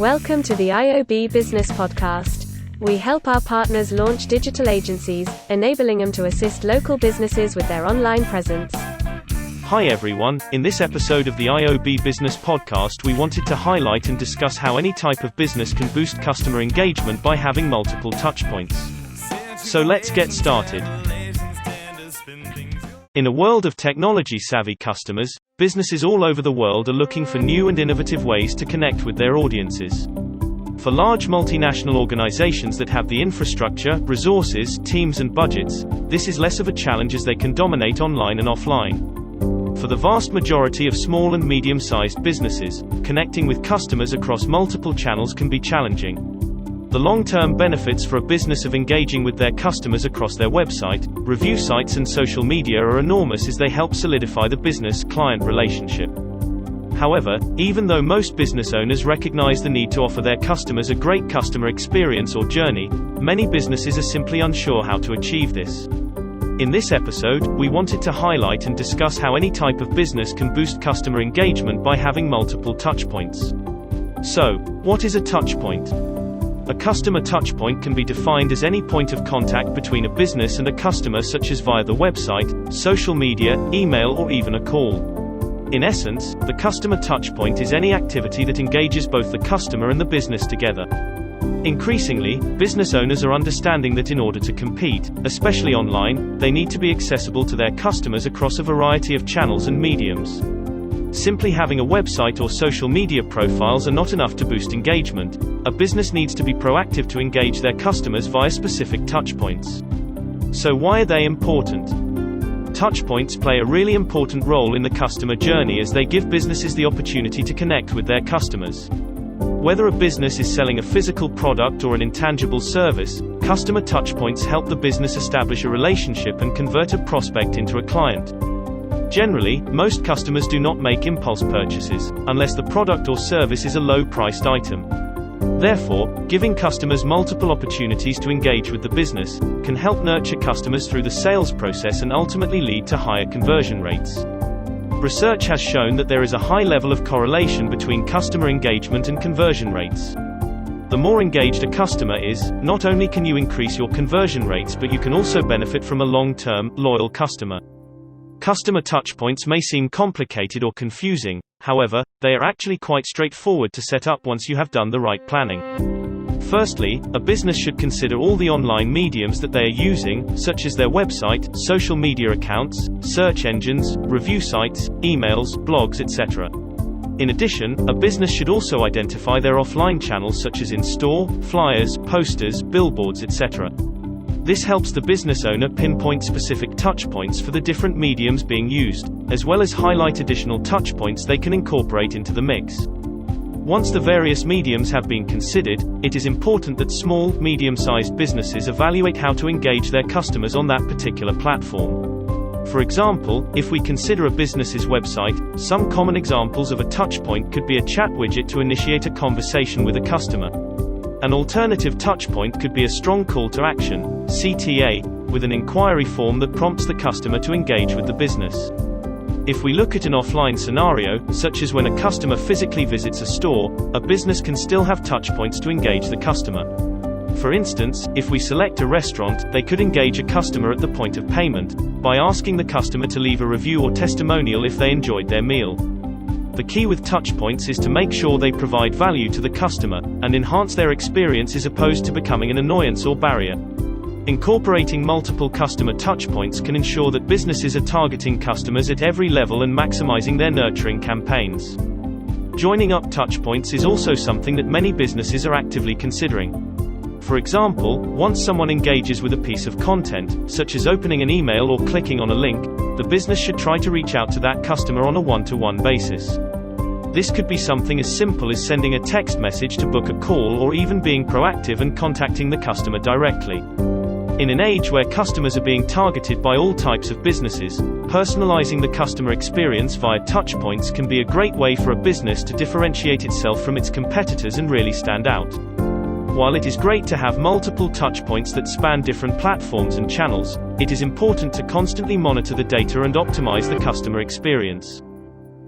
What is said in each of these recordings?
Welcome to the iOB Business Podcast. We help our partners launch digital agencies, enabling them to assist local businesses with their online presence. Hi everyone, in this episode of the iOB Business Podcast we wanted to highlight and discuss how any type of business can boost customer engagement by having multiple touchpoints. So let's get started. In a world of technology-savvy customers, businesses all over the world are looking for new and innovative ways to connect with their audiences. For large multinational organizations that have the infrastructure, resources, teams and budgets, this is less of a challenge as they can dominate online and offline. For the vast majority of small and medium-sized businesses, connecting with customers across multiple channels can be challenging. The long-term benefits for a business of engaging with their customers across their website, review sites and social media are enormous as they help solidify the business-client relationship. However, even though most business owners recognize the need to offer their customers a great customer experience or journey, many businesses are simply unsure how to achieve this. In this episode, we wanted to highlight and discuss how any type of business can boost customer engagement by having multiple touchpoints. So, what is a touchpoint? A customer touchpoint can be defined as any point of contact between a business and a customer, such as via the website, social media, email or even a call. In essence, the customer touchpoint is any activity that engages both the customer and the business together. Increasingly, business owners are understanding that in order to compete, especially online, they need to be accessible to their customers across a variety of channels and mediums. Simply having a website or social media profiles are not enough to boost engagement. A business needs to be proactive to engage their customers via specific touchpoints. So why are they important? Touchpoints play a really important role in the customer journey as they give businesses the opportunity to connect with their customers. Whether a business is selling a physical product or an intangible service, customer touchpoints help the business establish a relationship and convert a prospect into a client. Generally, most customers do not make impulse purchases, unless the product or service is a low-priced item. Therefore, giving customers multiple opportunities to engage with the business can help nurture customers through the sales process and ultimately lead to higher conversion rates. Research has shown that there is a high level of correlation between customer engagement and conversion rates. The more engaged a customer is, not only can you increase your conversion rates, but you can also benefit from a long-term, loyal customer. Customer touchpoints may seem complicated or confusing, however, they are actually quite straightforward to set up once you have done the right planning. Firstly, a business should consider all the online mediums that they are using, such as their website, social media accounts, search engines, review sites, emails, blogs, etc. In addition, a business should also identify their offline channels such as in-store, flyers, posters, billboards, etc. This helps the business owner pinpoint specific touchpoints for the different mediums being used, as well as highlight additional touchpoints they can incorporate into the mix. Once the various mediums have been considered, it is important that small, medium-sized businesses evaluate how to engage their customers on that particular platform. For example, if we consider a business's website, some common examples of a touchpoint could be a chat widget to initiate a conversation with a customer. An alternative touchpoint could be a strong call to action, CTA, with an inquiry form that prompts the customer to engage with the business. If we look at an offline scenario, such as when a customer physically visits a store, a business can still have touchpoints to engage the customer. For instance, if we select a restaurant, they could engage a customer at the point of payment, by asking the customer to leave a review or testimonial if they enjoyed their meal. The key with touchpoints is to make sure they provide value to the customer, and enhance their experience as opposed to becoming an annoyance or barrier. Incorporating multiple customer touchpoints can ensure that businesses are targeting customers at every level and maximizing their nurturing campaigns. Joining up touchpoints is also something that many businesses are actively considering. For example, once someone engages with a piece of content, such as opening an email or clicking on a link, the business should try to reach out to that customer on a one-to-one basis. This could be something as simple as sending a text message to book a call or even being proactive and contacting the customer directly. In an age where customers are being targeted by all types of businesses, personalizing the customer experience via touchpoints can be a great way for a business to differentiate itself from its competitors and really stand out. While it is great to have multiple touchpoints that span different platforms and channels, it is important to constantly monitor the data and optimize the customer experience.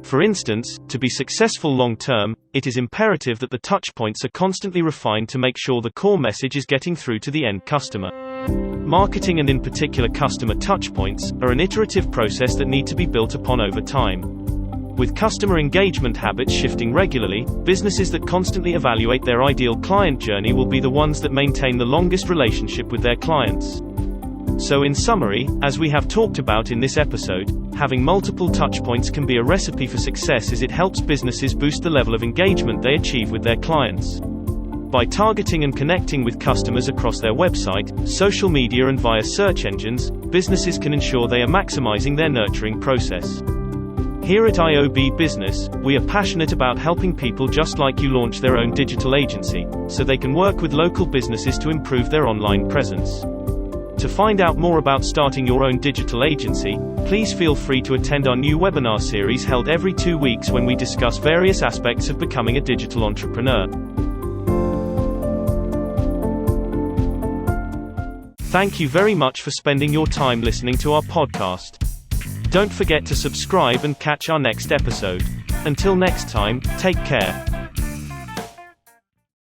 For instance, to be successful long-term, it is imperative that the touchpoints are constantly refined to make sure the core message is getting through to the end customer. Marketing, and in particular customer touchpoints, are an iterative process that need to be built upon over time. With customer engagement habits shifting regularly, businesses that constantly evaluate their ideal client journey will be the ones that maintain the longest relationship with their clients. So in summary, as we have talked about in this episode, having multiple touchpoints can be a recipe for success as it helps businesses boost the level of engagement they achieve with their clients. By targeting and connecting with customers across their website, social media and via search engines, businesses can ensure they are maximizing their nurturing process. Here at iOB Business, we are passionate about helping people just like you launch their own digital agency, so they can work with local businesses to improve their online presence. To find out more about starting your own digital agency, please feel free to attend our new webinar series held every 2 weeks when we discuss various aspects of becoming a digital entrepreneur. Thank you very much for spending your time listening to our podcast. Don't forget to subscribe and catch our next episode. Until next time, take care.